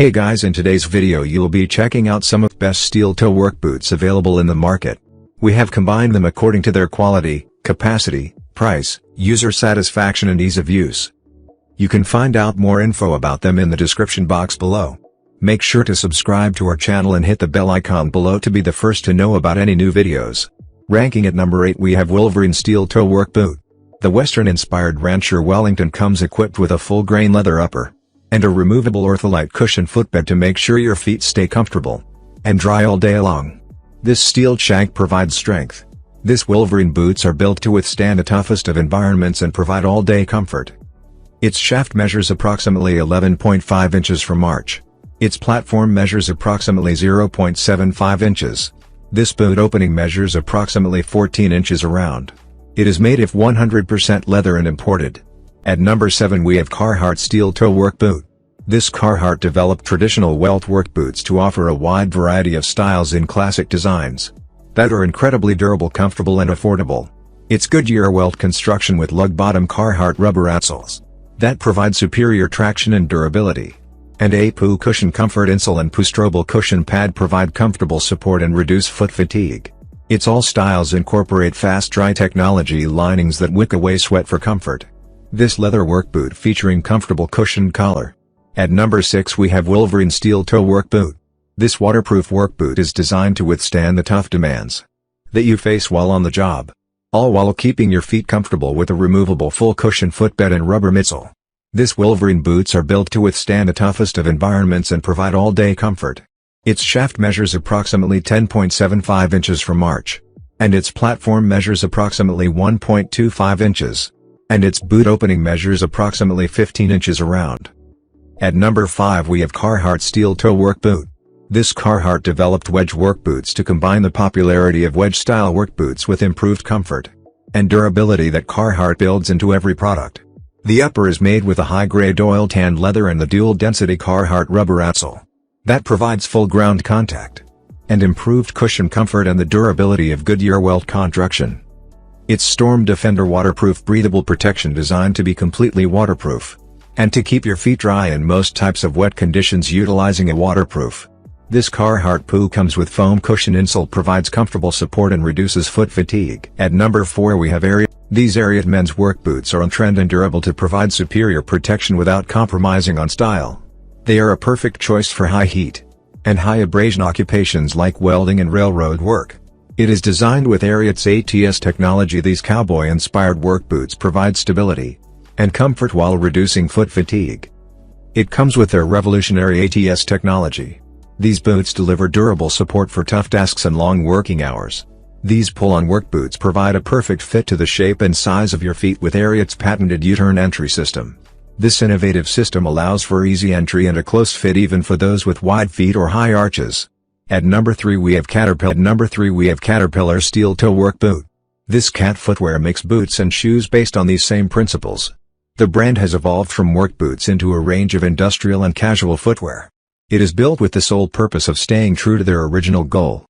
Hey guys, in today's video you'll be checking out some of the best steel toe work boots available in the market. We have combined them according to their quality, capacity, price, user satisfaction and ease of use. You can find out more info about them in the description box below. Make sure to subscribe to our channel and hit the bell icon below to be the first to know about any new videos. Ranking at number 8 we have Wolverine Steel Toe Work Boot. The Western-inspired Rancher Wellington comes equipped with a full-grain leather upper and a removable ortholite cushion footbed to make sure your feet stay comfortable and dry all day long. This steel shank provides strength. This Wolverine boots are built to withstand the toughest of environments and provide all-day comfort. Its shaft measures approximately 11.5 inches from arch. Its platform measures approximately 0.75 inches. This boot opening measures approximately 14 inches around. It is made of 100% leather and imported. At number 7 we have Carhartt Steel Toe Work Boot. This Carhartt developed traditional welt work boots to offer a wide variety of styles in classic designs that are incredibly durable, comfortable and affordable. Its Goodyear welt construction with lug-bottom Carhartt rubber outsoles that provide superior traction and durability, and a PU cushion comfort insole and Pustrobal cushion pad provide comfortable support and reduce foot fatigue. Its all styles incorporate fast dry technology linings that wick away sweat for comfort. This leather work boot featuring comfortable cushioned collar. At number 6 we have Wolverine Steel Toe Work Boot. This waterproof work boot is designed to withstand the tough demands that you face while on the job, all while keeping your feet comfortable with a removable full cushion footbed and rubber midsole. This Wolverine boots are built to withstand the toughest of environments and provide all-day comfort. Its shaft measures approximately 10.75 inches from arch, and its platform measures approximately 1.25 inches. And its boot opening measures approximately 15 inches around. At number 5 we have Carhartt Steel Toe Work Boot. This Carhartt developed wedge work boots to combine the popularity of wedge-style work boots with improved comfort and durability that Carhartt builds into every product. The upper is made with a high-grade oil-tanned leather and the dual-density Carhartt rubber outsole that provides full ground contact and improved cushion comfort and the durability of Goodyear welt construction. Its Storm Defender waterproof breathable protection designed to be completely waterproof and to keep your feet dry in most types of wet conditions utilizing a waterproof. This Carhartt PU comes with foam cushion insole provides comfortable support and reduces foot fatigue. At number 4 we have Ariat. These Ariat men's work boots are on trend and durable to provide superior protection without compromising on style. They are a perfect choice for high heat and high abrasion occupations like welding and railroad work. It is designed with Ariat's ATS technology. These cowboy-inspired work boots provide stability and comfort while reducing foot fatigue. It comes with their revolutionary ATS technology. These boots deliver durable support for tough tasks and long working hours. These pull-on work boots provide a perfect fit to the shape and size of your feet with Ariat's patented U-turn entry system. This innovative system allows for easy entry and a close fit even for those with wide feet or high arches. At number 3 we have Caterpillar Steel Toe Work Boot. This cat footwear makes boots and shoes based on these same principles. The brand has evolved from work boots into a range of industrial and casual footwear. It is built with the sole purpose of staying true to their original goal,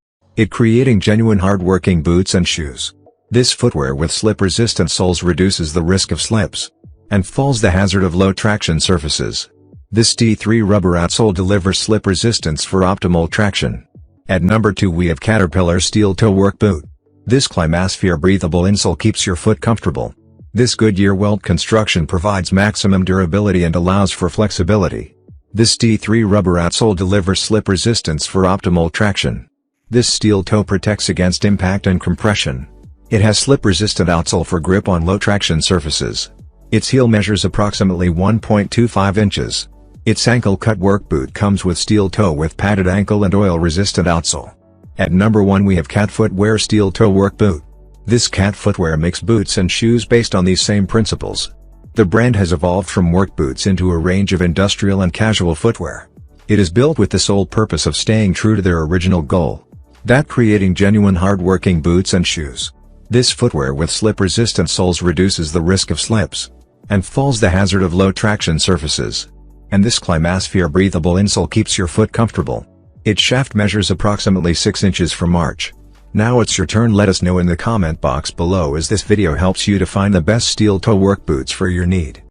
creating genuine hard-working boots and shoes. This footwear with slip-resistant soles reduces the risk of slips and falls, the hazard of low traction surfaces. This T3 rubber outsole delivers slip resistance for optimal traction. At number 2 we have Caterpillar Steel Toe Work Boot. This Climasphere breathable insole keeps your foot comfortable. This Goodyear welt construction provides maximum durability and allows for flexibility. This T3 rubber outsole delivers slip resistance for optimal traction. This steel toe protects against impact and compression. It has slip-resistant outsole for grip on low-traction surfaces. Its heel measures approximately 1.25 inches. Its ankle-cut work boot comes with steel toe with padded ankle and oil-resistant outsole. At number 1 we have Cat Footwear Steel Toe Work Boot. This cat footwear makes boots and shoes based on these same principles. The brand has evolved from work boots into a range of industrial and casual footwear. It is built with the sole purpose of staying true to their original goal, creating genuine hard-working boots and shoes. This footwear with slip-resistant soles reduces the risk of slips and falls, the hazard of low traction surfaces. And this Climasphere breathable insole keeps your foot comfortable. Its shaft measures approximately 6 inches from arch. Now it's your turn. Let us know in the comment box below as this video helps you to find the best steel toe work boots for your need.